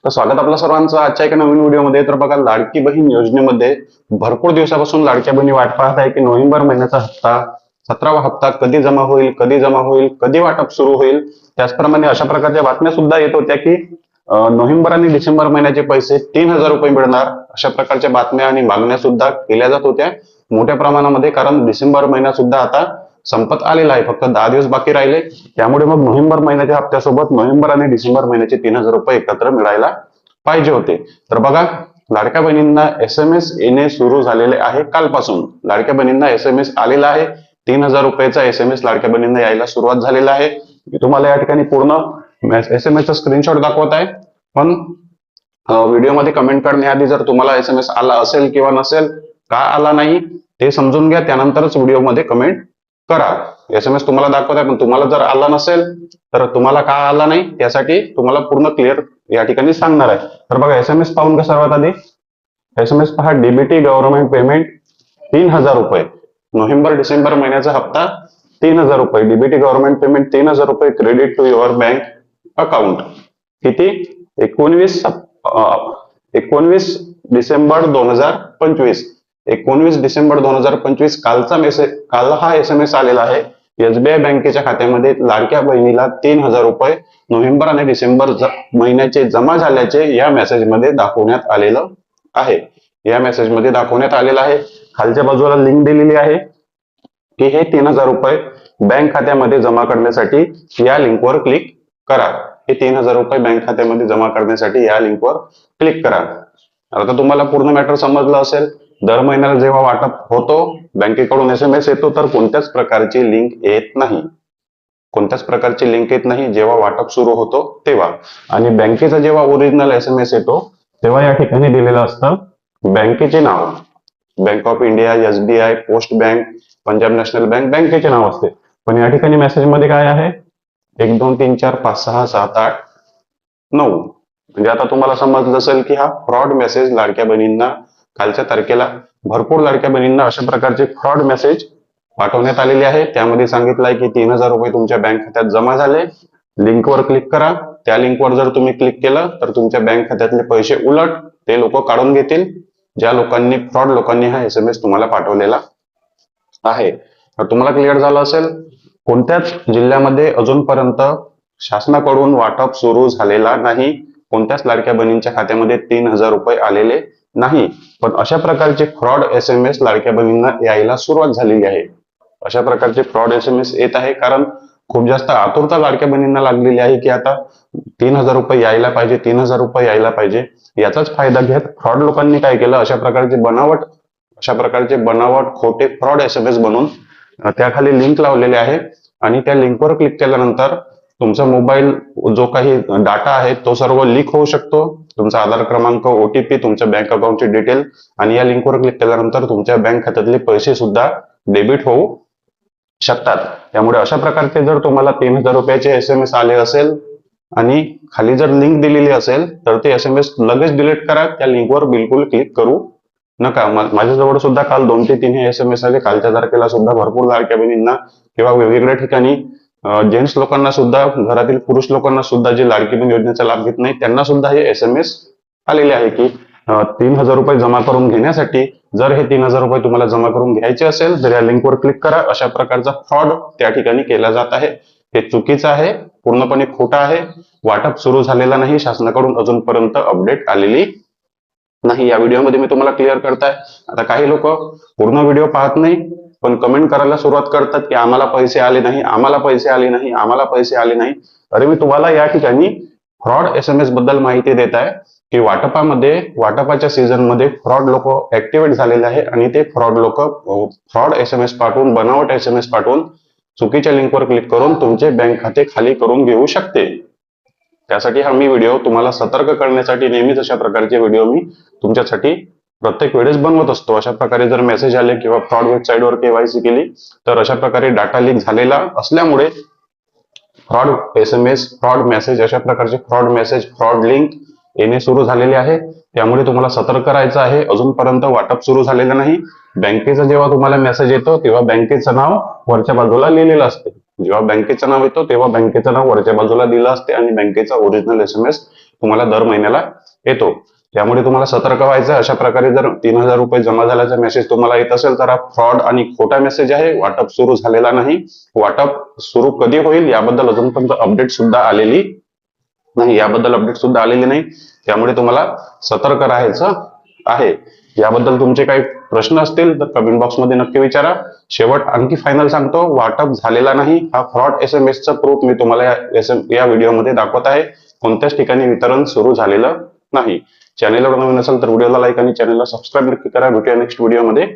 तर स्वागत आपल्या सर्वांचं आजच्या एका नवीन व्हिडिओमध्ये. तर बघा, लाडकी बहीण योजनेमध्ये भरपूर दिवसापासून लाडक्या बहिणी वाट पाहत आहे की नोव्हेंबर महिन्याचा हप्ता 17वा हप्ता कधी जमा होईल, कधी वाटप सुरू होईल. त्याचप्रमाणे अशा प्रकारच्या बातम्या सुद्धा येत होत्या की नोव्हेंबर आणि डिसेंबर महिन्याचे पैसे 3,000 रुपये मिळणार, अशा प्रकारच्या बातम्या आणि मागण्या सुद्धा केल्या जात होत्या मोठ्या प्रमाणामध्ये. कारण डिसेंबर महिना सुद्धा आता संपत आलेला आहे, फक्त 10 दिवस बाकी राहिले. त्यामुळे मग नोव्हेंबर महिन्याच्या हप्त्यासोबत नोव्हेंबर आणि डिसेंबर महिन्याचे 3,000 रुपये एकत्र मिळायला पाहिजे होते. तर बघा, लाडक्या बहिणींना SMS येणे सुरू झालेले आहे. कालपासून लाडक्या बहिणींना SMS आलेला आहे. 3,000 रुपयाचा SMS लाडक्या बहिणींना यायला सुरुवात झालेला आहे. मी तुम्हाला या ठिकाणी पूर्ण SMS चा स्क्रीनशॉट दाखवत आहे. पण व्हिडिओमध्ये कमेंट करण्याआधी जर तुम्हाला SMS आला असेल किंवा नसेल, का आला नाही ते समजून घ्या, त्यानंतरच व्हिडिओमध्ये कमेंट करा. SMS तुम्हाला दाखवत आहे, पण तुम्हाला जर आला नसेल तर तुम्हाला का आला नाही त्यासाठी तुम्हाला पूर्ण क्लिअर या ठिकाणी सांगणार आहे. तर बघा, SMS पाहून का सर्वात आधी SMS पहा. डीबीटी गव्हर्नमेंट पेमेंट 3,000 रुपये, नोव्हेंबर डिसेंबर महिन्याचा हप्ता 3,000 रुपये, डीबीटी गव्हर्नमेंट पेमेंट 3,000 रुपये, credit to your bank account. किती? 19 डिसेंबर 2025. 19 डिसेंबर 2025 काल हा SMS आलेला आहे. SBI बँकेच्या खात्यामध्ये लाडक्या बहिणीला 3,000 रुपये नोव्हेंबर आणि डिसेंबर महिन्याचे जमा झाल्याचे या मेसेजमध्ये दाखवण्यात आलेलं आहे. खालच्या बाजूला लिंक दिलेली आहे की हे 3,000 रुपये बँक खात्यामध्ये जमा करण्यासाठी या लिंकवर क्लिक करा. हे 3,000 रुपये बँक खात्यामध्ये जमा करण्यासाठी या लिंकवर क्लिक करा. आता तुम्हाला पूर्ण मॅटर समजलं असेल. दर महिन्याला जेव्हा वाटप होतो बँकेकडून SMS येतो, तर कोणत्याच प्रकारची लिंक येत नाही जेव्हा वाटप सुरू होतो तेव्हा. आणि बँकेचा जेव्हा ओरिजिनल SMS येतो तेव्हा या ठिकाणी दिलेलं असतं बँकेचे नाव. Bank of India, SBI, post bank, Punjab national bank, बँकेचे नाव असते. पण या ठिकाणी मेसेज मध्ये काय आहे? 1 2 3 4 5 6 7 8 9. म्हणजे आता तुम्हाला समजलं असेल की हा फ्रॉड मेसेज लाडक्या बहिणींना कालच्या तारखेला भरपूर लाडक्या बहिणींना अशा प्रकारचे फ्रॉड मेसेज पाठवण्यात आलेले आहे. त्यामध्ये सांगितलं आहे की 3,000 रुपये तुमच्या बँक खात्यात जमा झाले. लिंकवर क्लिक करा. त्या लिंकवर जर तुम्ही क्लिक केलं तर तुमच्या बँक खात्यातले पैसे उलट ते लोक काढून घेतील, ज्या लोकांनी फ्रॉड लोकांनी हा SMS तुम्हाला पाठवलेला आहे. तर तुम्हाला क्लिअर झालं असेल. कोणत्याच जिल्ह्यामध्ये अजूनपर्यंत शासनाकडून वाटप सुरू झालेला नाही. कोणत्याच लाडक्या बहिणींच्या खात्यामध्ये 3,000 रुपये आलेले नाही. पण अशा प्रकारचे फ्रॉड SMS लाडक्या बहिणींना यायला सुरुवात झालेली आहे. अशा प्रकारचे फ्रॉड SMS येत आहे कारण खूप जास्त आतुरता लाडक्या बहिणींना लागलेली आहे की आता 3,000 रुपये यायला पाहिजे, 3,000 रुपये यायला पाहिजे. याचाच फायदा घेत फ्रॉड लोकांनी काय केलं, अशा प्रकारचे बनावट खोटे फ्रॉड SMS बनवून त्याखाली लिंक लावलेले आहे. आणि त्या लिंकवर क्लिक केल्यानंतर तुमचा मोबाईल जो काही डाटा आहे तो सर्व लीक होऊ शकतो. तुमचा आधार क्रमांक, OTP, तुमच्या बँक अकाउंटची डिटेल, आणि या लिंकवर क्लिक केल्यानंतर तुमच्या बँक खात्यातले पैसे सुद्धा डेबिट होऊ शकतात. त्यामुळे अशा प्रकारचे जर तुम्हाला 3,000 रुपयाचे SMS आले असेल आणि खाली जर लिंक दिलेली असेल तर ते SMS लगेच डिलीट करा. त्या लिंकवर बिलकुल क्लिक करू नका. माझ्याजवळ सुद्धा काल 2 ते 3 हे SMS आले. कालच्या तारखेला सुद्धा भरपूर लाडक्या बहिणींना किंवा वेगवेगळ्या ठिकाणी जेंट्स लोकांना सुद्धा, घरातील पुरुष लोकांना सुद्धा जे लाडकी बहीण योजनेचा लाभ घेत नाही त्यांना सुद्धा हे SMS आलेले आहे की 3,000 रुपये जमा करून घेण्यासाठी, जर हे 3,000 रुपये तुम्हाला जमा करून घ्यायचे असेल तर या लिंकवर क्लिक करा. अशा प्रकारचा फ्रॉड त्या ठिकाणी केला जात आहे. हे चुकीचं आहे, पूर्णपणे खोटं आहे. वाटप सुरू झालेला नाही. शासनाकडून अजूनपर्यंत अपडेट आलेली नाही. या व्हिडिओमध्ये मी तुम्हाला क्लिअर करताय. आता काही लोक पूर्ण व्हिडिओ पाहत नाही पण कमेंट करायला सुरुवात करतात की आम्हाला पैसे आले नाही. अरे, मी तुम्हाला या ठिकाणी फ्रॉड SMS बद्दल माहिती देत आहे की वाटपाच्या सीझन मध्ये फ्रॉड लोक ऍक्टिव्हेट झालेले आहे आणि ते फ्रॉड SMS पाठवून, बनावट SMS पाठवून, चुकीच्या लिंकवर क्लिक करून तुमचे बँक खाते खाली करून घेऊ शकते. त्यासाठी हा मी व्हिडिओ तुम्हाला सतर्क करण्यासाठी नेहमीच अशा प्रकारचे व्हिडिओ मी तुमच्यासाठी प्रत्येक वेळेस बनवत असतो. अशा प्रकारे जर मेसेज आले किंवा फ्रॉड वेबसाईटवर KYC केली तर अशा प्रकारे डाटा लीक झालेला असल्यामुळे फ्रॉड SMS, फ्रॉड मेसेज, अशा प्रकारचे फ्रॉड मेसेज, फ्रॉड लिंक येणे सुरू झालेले आहे. त्यामुळे तुम्हाला सतर्क राहायचं आहे. अजूनपर्यंत वाटप सुरू झालेलं नाही. बँकेचा जेव्हा तुम्हाला मेसेज येतो तेव्हा बँकेचं नाव वरच्या बाजूला लिहिलेलं असते. जेव्हा बँकेचं नाव येतो तेव्हा बँकेचं नाव वरच्या बाजूला दिलं असते आणि बँकेचा ओरिजिनल SMS तुम्हाला दर महिन्याला येतो. त्यामुळे तुम्हाला सतर्क व्हायचं. अशा प्रकारे जर 3,000 रुपये जमा झाल्याचा मेसेज तुम्हाला येत असेल तर हा फ्रॉड आणि खोटा मेसेज आहे. वाटप सुरू झालेला नाही. वाटप सुरू कधी होईल याबद्दल अजूनपर्यंत अपडेट सुद्धा आलेली नाही. त्यामुळे तुम्हाला सतर्क राहायचं आहे. याबद्दल तुमचे काही प्रश्न असतील तर कमेंट बॉक्समध्ये नक्की विचारा. शेवट आणखी फायनल सांगतो, वाटप झालेला नाही हा फ्रॉड एसएमएसचा प्रूफ मी तुम्हाला या व्हिडिओमध्ये दाखवत आहे. कोणत्याच ठिकाणी वितरण सुरू झालेलं नाही. चॅनेलवर नवीन असेल तर व्हिडिओला लाईक आणि चॅनेलला सबस्क्राईब नक्की करा. भेटूया नेक्स्ट व्हिडिओमध्ये.